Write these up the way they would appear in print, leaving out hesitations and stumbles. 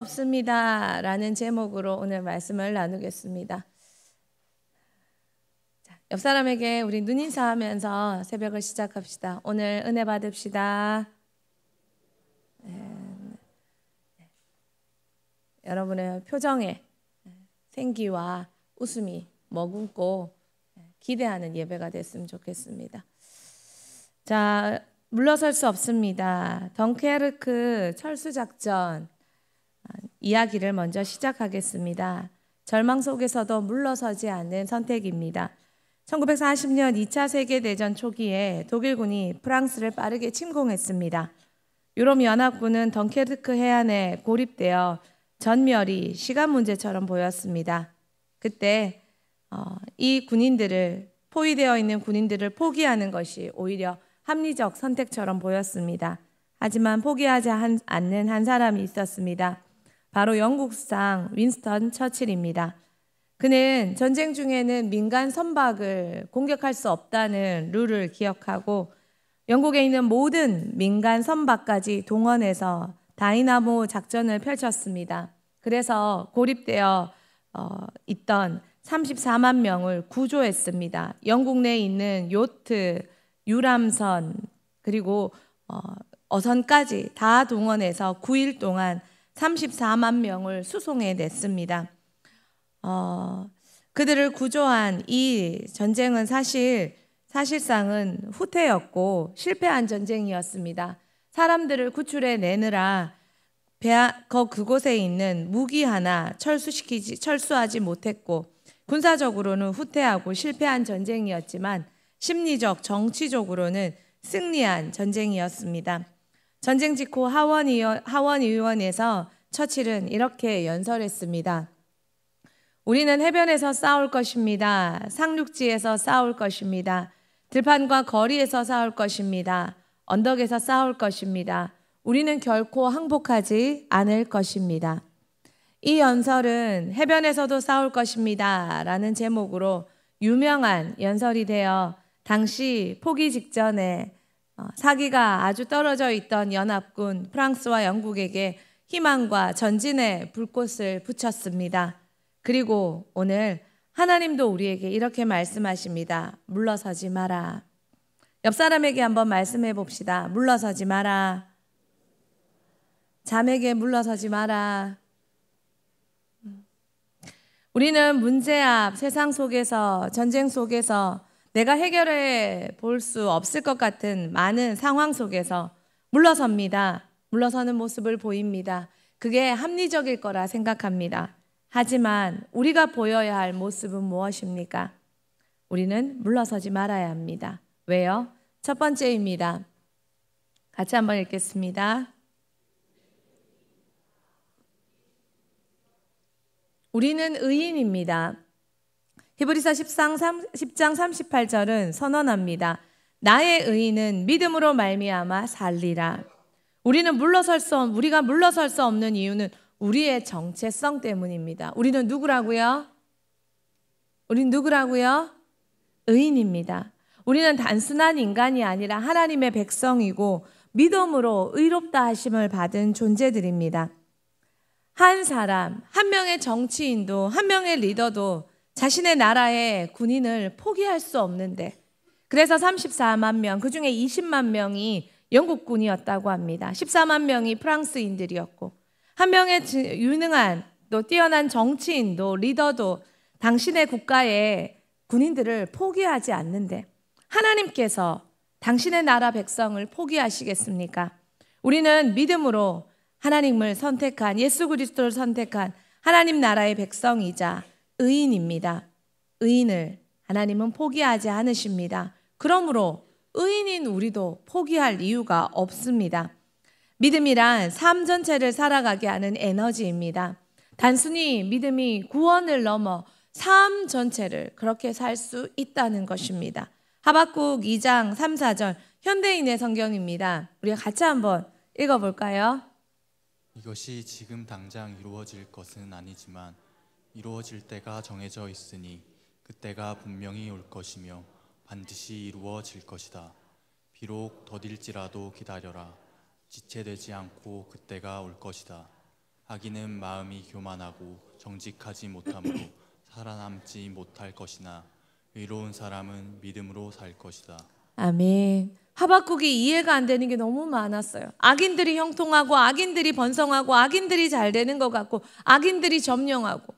없습니다 라는 제목으로 오늘 말씀을 나누겠습니다. 옆 사람에게 우리 눈인사하면서 새벽을 시작합시다. 오늘 은혜 받읍시다. 여러분의 표정에 생기와 웃음이 머금고 기대하는 예배가 됐으면 좋겠습니다. 자, 물러설 수 없습니다. 덩케르크 철수작전 이야기를 먼저 시작하겠습니다. 절망 속에서도 물러서지 않는 선택입니다. 1940년 2차 세계대전 초기에 독일군이 프랑스를 빠르게 침공했습니다. 유럽연합군은 덩케르크 해안에 고립되어 전멸이 시간 문제처럼 보였습니다. 그때 이 군인들을 포위되어 있는 군인들을 포기하는 것이 오히려 합리적 선택처럼 보였습니다. 하지만 포기하지 않는 한 사람이 있었습니다. 바로 영국상 윈스턴 처칠입니다. 그는 전쟁 중에는 민간 선박을 공격할 수 없다는 룰을 기억하고 영국에 있는 모든 민간 선박까지 동원해서 다이나모 작전을 펼쳤습니다. 그래서 고립되어 있던 34만 명을 구조했습니다. 영국 내에 있는 요트, 유람선 그리고 어선까지 다 동원해서 9일 동안 34만 명을 수송해냈습니다. 그들을 구조한 이 전쟁은 사실상은 후퇴였고 실패한 전쟁이었습니다. 사람들을 구출해내느라 그곳에 있는 무기 하나 철수하지 못했고 군사적으로는 후퇴하고 실패한 전쟁이었지만 심리적, 정치적으로는 승리한 전쟁이었습니다. 전쟁 직후 하원의원에서 처칠은 이렇게 연설했습니다. 우리는 해변에서 싸울 것입니다. 상륙지에서 싸울 것입니다. 들판과 거리에서 싸울 것입니다. 언덕에서 싸울 것입니다. 우리는 결코 항복하지 않을 것입니다. 이 연설은 해변에서도 싸울 것입니다 라는 제목으로 유명한 연설이 되어 당시 포기 직전에 사기가 아주 떨어져 있던 연합군 프랑스와 영국에게 희망과 전진의 불꽃을 붙였습니다. 그리고 오늘 하나님도 우리에게 이렇게 말씀하십니다. 물러서지 마라. 옆 사람에게 한번 말씀해 봅시다. 물러서지 마라. 자매에게 물러서지 마라. 우리는 문제 앞 세상 속에서 전쟁 속에서 내가 해결해 볼 수 없을 것 같은 많은 상황 속에서 물러섭니다. 물러서는 모습을 보입니다. 그게 합리적일 거라 생각합니다. 하지만 우리가 보여야 할 모습은 무엇입니까? 우리는 물러서지 말아야 합니다. 왜요? 첫 번째입니다. 같이 한번 읽겠습니다. 우리는 의인입니다. 히브리서 10장 38절은 선언합니다. 나의 의인은 믿음으로 말미암아 살리라. 우리가 물러설 수 없는 이유는 우리의 정체성 때문입니다. 우리는 누구라고요? 우리는 누구라고요? 의인입니다. 우리는 단순한 인간이 아니라 하나님의 백성이고 믿음으로 의롭다 하심을 받은 존재들입니다. 한 사람, 한 명의 정치인도 한 명의 리더도 자신의 나라의 군인을 포기할 수 없는데 그래서 34만 명, 그중에 20만 명이 영국군이었다고 합니다. 14만 명이 프랑스인들이었고 한 명의 유능한 또 뛰어난 정치인도 리더도 당신의 국가의 군인들을 포기하지 않는데 하나님께서 당신의 나라 백성을 포기하시겠습니까? 우리는 믿음으로 하나님을 선택한 예수 그리스도를 선택한 하나님 나라의 백성이자 의인입니다. 의인을 하나님은 포기하지 않으십니다. 그러므로 의인인 우리도 포기할 이유가 없습니다. 믿음이란 삶 전체를 살아가게 하는 에너지입니다. 단순히 믿음이 구원을 넘어 삶 전체를 그렇게 살 수 있다는 것입니다. 하박국 2장 3, 4절 현대인의 성경입니다. 우리가 같이 한번 읽어볼까요? 이것이 지금 당장 이루어질 것은 아니지만 이루어질 때가 정해져 있으니 그때가 분명히 올 것이며 반드시 이루어질 것이다. 비록 더딜지라도 기다려라. 지체되지 않고 그때가 올 것이다. 악인은 마음이 교만하고 정직하지 못함으로 살아남지 못할 것이나 의로운 사람은 믿음으로 살 것이다. 아멘. 하박국이 이해가 안 되는 게 너무 많았어요. 악인들이 형통하고 악인들이 번성하고 악인들이 잘 되는 것 같고 악인들이 점령하고,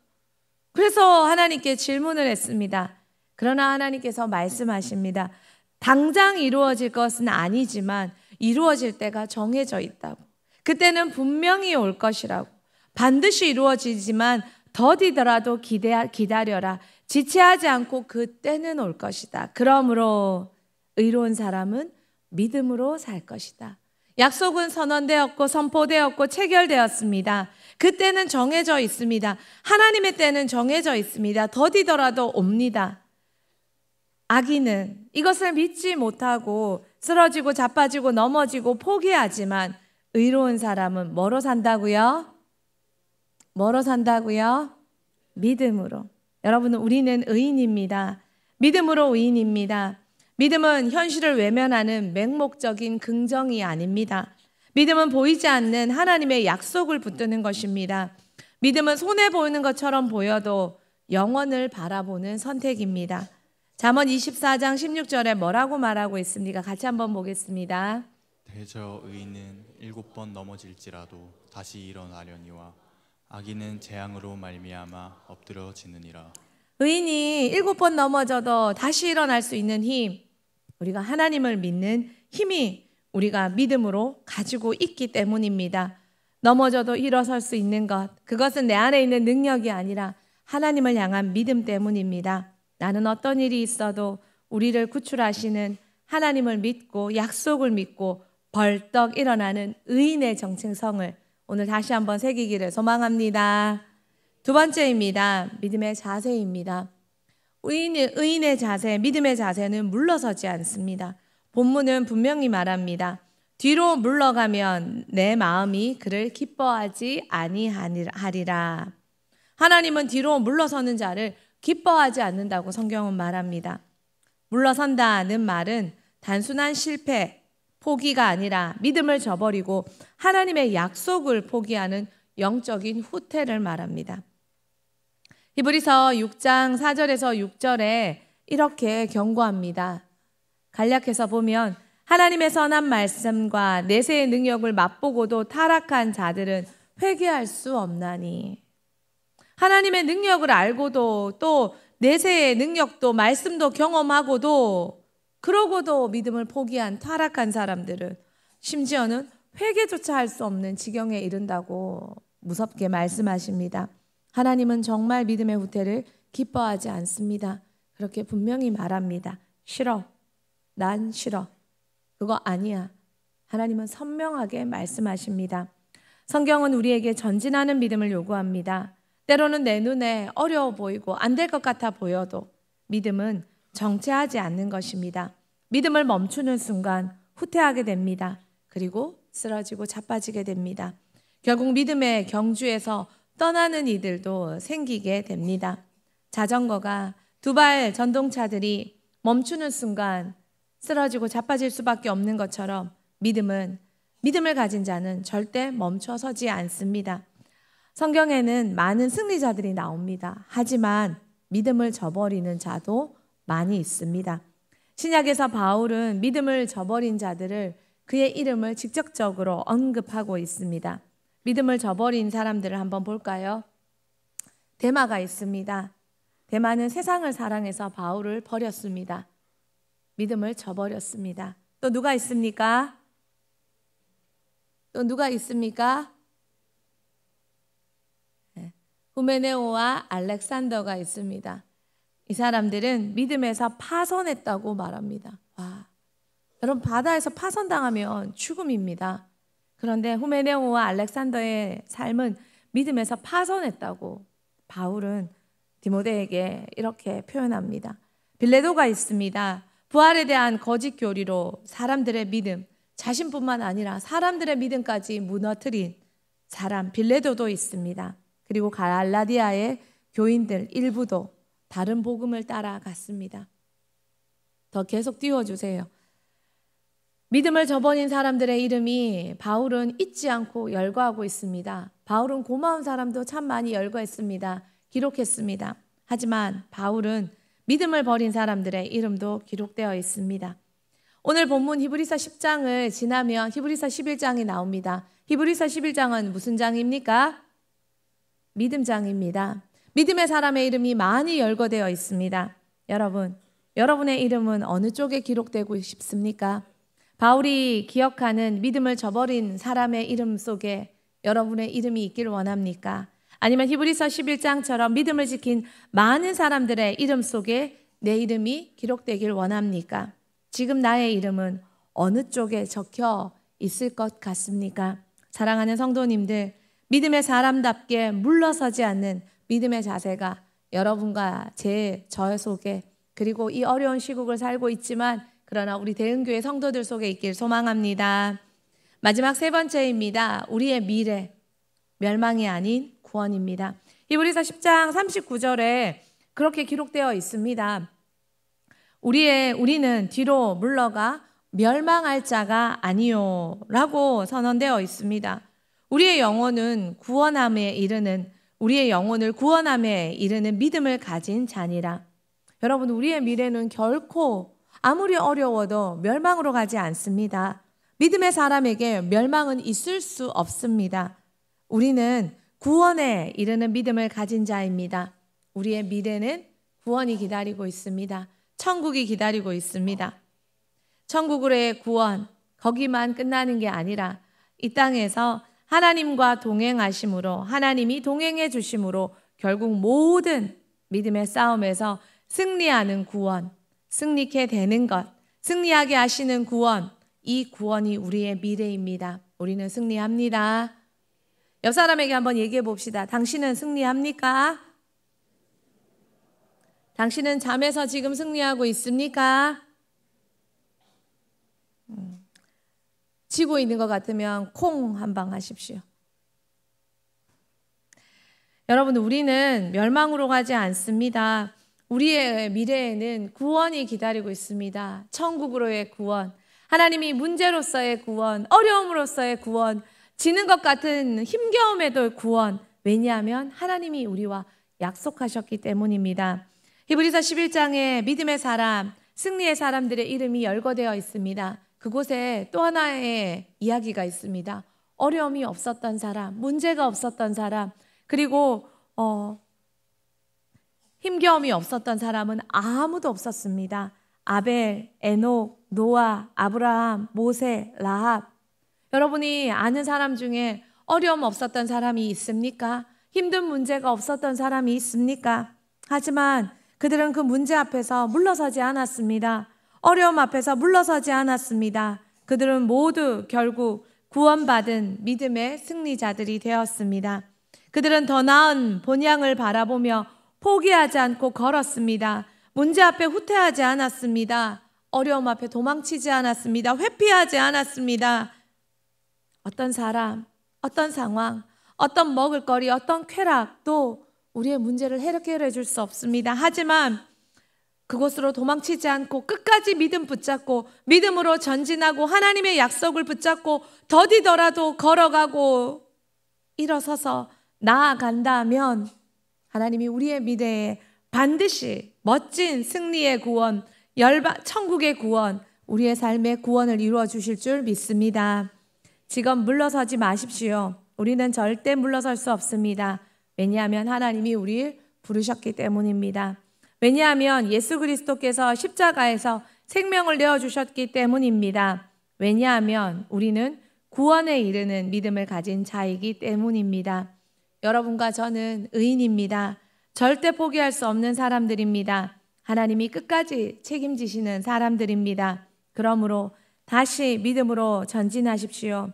그래서 하나님께 질문을 했습니다. 그러나 하나님께서 말씀하십니다. 당장 이루어질 것은 아니지만 이루어질 때가 정해져 있다고. 그때는 분명히 올 것이라고. 반드시 이루어지지만 더디더라도 기다려라. 지체하지 않고 그때는 올 것이다. 그러므로 의로운 사람은 믿음으로 살 것이다. 약속은 선언되었고 선포되었고 체결되었습니다. 그때는 정해져 있습니다. 하나님의 때는 정해져 있습니다. 더디더라도 옵니다. 악인은 이것을 믿지 못하고 쓰러지고 자빠지고 넘어지고 포기하지만 의로운 사람은 뭐로 산다고요? 뭐로 산다고요? 믿음으로. 여러분, 우리는 의인입니다. 믿음으로 의인입니다. 믿음은 현실을 외면하는 맹목적인 긍정이 아닙니다. 믿음은 보이지 않는 하나님의 약속을 붙드는 것입니다. 믿음은 손해보이는 것처럼 보여도 영원을 바라보는 선택입니다. 잠언 24장 16절에 뭐라고 말하고 있습니까? 같이 한번 보겠습니다. 대저 의인은 7번 넘어질지라도 다시 일어나려니와 악인은 재앙으로 말미암아 엎드러지느니라. 의인이 7번 넘어져도 다시 일어날 수 있는 힘, 우리가 하나님을 믿는 힘이 우리가 믿음으로 가지고 있기 때문입니다. 넘어져도 일어설 수 있는 것, 그것은 내 안에 있는 능력이 아니라 하나님을 향한 믿음 때문입니다. 나는 어떤 일이 있어도 우리를 구출하시는 하나님을 믿고 약속을 믿고 벌떡 일어나는 의인의 정체성을 오늘 다시 한번 새기기를 소망합니다. 두 번째입니다. 믿음의 자세입니다. 의인의 자세, 믿음의 자세는 물러서지 않습니다. 본문은 분명히 말합니다. 뒤로 물러가면 내 마음이 그를 기뻐하지 아니하리라. 하나님은 뒤로 물러서는 자를 기뻐하지 않는다고 성경은 말합니다. 물러선다는 말은 단순한 실패, 포기가 아니라 믿음을 저버리고 하나님의 약속을 포기하는 영적인 후퇴를 말합니다. 히브리서 6장 4절에서 6절에 이렇게 경고합니다. 간략해서 보면 하나님의 선한 말씀과 내세의 능력을 맛보고도 타락한 자들은 회개할 수 없나니. 하나님의 능력을 알고도 또 내세의 능력도 말씀도 경험하고도 그러고도 믿음을 포기한 타락한 사람들은 심지어는 회개조차 할 수 없는 지경에 이른다고 무섭게 말씀하십니다. 하나님은 정말 믿음의 후퇴를 기뻐하지 않습니다. 그렇게 분명히 말합니다. 싫어. 난 싫어. 그거 아니야. 하나님은 선명하게 말씀하십니다. 성경은 우리에게 전진하는 믿음을 요구합니다. 때로는 내 눈에 어려워 보이고 안 될 것 같아 보여도 믿음은 정체하지 않는 것입니다. 믿음을 멈추는 순간 후퇴하게 됩니다. 그리고 쓰러지고 자빠지게 됩니다. 결국 믿음의 경주에서 떠나는 이들도 생기게 됩니다. 자전거가 두 발 전동차들이 멈추는 순간 쓰러지고 자빠질 수밖에 없는 것처럼 믿음을 가진 자는 절대 멈춰서지 않습니다. 성경에는 많은 승리자들이 나옵니다. 하지만 믿음을 저버리는 자도 많이 있습니다. 신약에서 바울은 믿음을 저버린 자들을 그의 이름을 직접적으로 언급하고 있습니다. 믿음을 저버린 사람들을 한번 볼까요? 데마가 있습니다. 데마는 세상을 사랑해서 바울을 버렸습니다. 믿음을 저버렸습니다. 또 누가 있습니까? 후메네오와 알렉산더가 있습니다. 이 사람들은 믿음에서 파선했다고 말합니다. 와, 여러분, 바다에서 파선당하면 죽음입니다. 그런데 후메네오와 알렉산더의 삶은 믿음에서 파선했다고 바울은 디모데에게 이렇게 표현합니다. 빌레도가 있습니다. 부활에 대한 거짓 교리로 사람들의 믿음, 자신뿐만 아니라 사람들의 믿음까지 무너뜨린 사람 빌레도도 있습니다. 그리고 갈라디아의 교인들 일부도 다른 복음을 따라갔습니다. 더 계속 띄워주세요. 믿음을 저버린 사람들의 이름이 바울은 잊지 않고 열거하고 있습니다. 바울은 고마운 사람도 참 많이 열거했습니다. 기록했습니다. 하지만 바울은 믿음을 버린 사람들의 이름도 기록되어 있습니다. 오늘 본문 히브리서 10장을 지나면 히브리서 11장이 나옵니다. 히브리서 11장은 무슨 장입니까? 믿음 장입니다. 믿음의 사람의 이름이 많이 열거되어 있습니다. 여러분의 이름은 어느 쪽에 기록되고 싶습니까? 바울이 기억하는 믿음을 저버린 사람의 이름 속에 여러분의 이름이 있길 원합니까? 아니면 히브리서 11장처럼 믿음을 지킨 많은 사람들의 이름 속에 내 이름이 기록되길 원합니까? 지금 나의 이름은 어느 쪽에 적혀 있을 것 같습니까? 사랑하는 성도님들, 믿음의 사람답게 물러서지 않는 믿음의 자세가 여러분과 저 속에, 그리고 이 어려운 시국을 살고 있지만 그러나 우리 대흥교회 성도들 속에 있길 소망합니다. 마지막 세 번째입니다. 우리의 미래, 멸망이 아닌 구원입니다. 히브리서 10장 39절에 그렇게 기록되어 있습니다. 우리는 뒤로 물러가 멸망할 자가 아니요 라고 선언되어 있습니다. 우리의 영혼을 구원함에 이르는 믿음을 가진 자니라. 여러분, 우리의 미래는 결코 아무리 어려워도 멸망으로 가지 않습니다. 믿음의 사람에게 멸망은 있을 수 없습니다. 우리는 구원에 이르는 믿음을 가진 자입니다. 우리의 미래는 구원이 기다리고 있습니다. 천국이 기다리고 있습니다. 천국으로의 구원, 거기만 끝나는 게 아니라 이 땅에서 하나님과 동행하심으로, 하나님이 동행해 주심으로 결국 모든 믿음의 싸움에서 승리하는 구원, 승리케 되는 것, 승리하게 하시는 구원, 이 구원이 우리의 미래입니다. 우리는 승리합니다. 옆 사람에게 한번 얘기해 봅시다. 당신은 승리합니까? 당신은 잠에서 지금 승리하고 있습니까? 지고 있는 것 같으면 콩 한 방 하십시오. 여러분, 우리는 멸망으로 가지 않습니다. 우리의 미래에는 구원이 기다리고 있습니다. 천국으로의 구원, 하나님이 문제로서의 구원, 어려움으로서의 구원, 지는 것 같은 힘겨움에도 구원. 왜냐하면 하나님이 우리와 약속하셨기 때문입니다. 히브리서 11장에 믿음의 사람, 승리의 사람들의 이름이 열거되어 있습니다. 그곳에 또 하나의 이야기가 있습니다. 어려움이 없었던 사람, 문제가 없었던 사람, 그리고 힘겨움이 없었던 사람은 아무도 없었습니다. 아벨, 에녹, 노아, 아브라함, 모세, 라합. 여러분이 아는 사람 중에 어려움 없었던 사람이 있습니까? 힘든 문제가 없었던 사람이 있습니까? 하지만 그들은 그 문제 앞에서 물러서지 않았습니다. 어려움 앞에서 물러서지 않았습니다. 그들은 모두 결국 구원받은 믿음의 승리자들이 되었습니다. 그들은 더 나은 본향을 바라보며 포기하지 않고 걸었습니다. 문제 앞에 후퇴하지 않았습니다. 어려움 앞에 도망치지 않았습니다. 회피하지 않았습니다. 어떤 사람, 어떤 상황, 어떤 먹을거리, 어떤 쾌락도 우리의 문제를 해결해 줄 수 없습니다. 하지만 그곳으로 도망치지 않고 끝까지 믿음 붙잡고 믿음으로 전진하고 하나님의 약속을 붙잡고 더디더라도 걸어가고 일어서서 나아간다면 하나님이 우리의 미래에 반드시 멋진 승리의 구원, 천국의 구원, 우리의 삶의 구원을 이루어 주실 줄 믿습니다. 지금 물러서지 마십시오. 우리는 절대 물러설 수 없습니다. 왜냐하면 하나님이 우리를 부르셨기 때문입니다. 왜냐하면 예수 그리스도께서 십자가에서 생명을 내어주셨기 때문입니다. 왜냐하면 우리는 구원에 이르는 믿음을 가진 자이기 때문입니다. 여러분과 저는 의인입니다. 절대 포기할 수 없는 사람들입니다. 하나님이 끝까지 책임지시는 사람들입니다. 그러므로 다시 믿음으로 전진하십시오.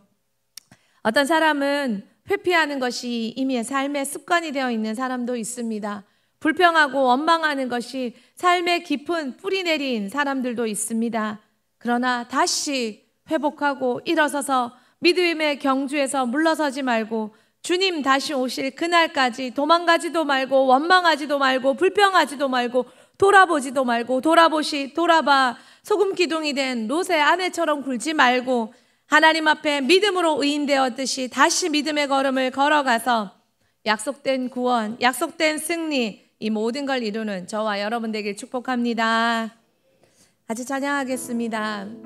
어떤 사람은 회피하는 것이 이미 삶의 습관이 되어 있는 사람도 있습니다. 불평하고 원망하는 것이 삶의 깊은 뿌리 내린 사람들도 있습니다. 그러나 다시 회복하고 일어서서 믿음의 경주에서 물러서지 말고 주님 다시 오실 그날까지 도망가지도 말고 원망하지도 말고 불평하지도 말고 돌아보지도 말고 돌아봐 소금 기둥이 된 롯의 아내처럼 굴지 말고 하나님 앞에 믿음으로 의인되었듯이 다시 믿음의 걸음을 걸어가서 약속된 구원, 약속된 승리, 이 모든 걸 이루는 저와 여러분 되길 축복합니다. 같이 찬양하겠습니다.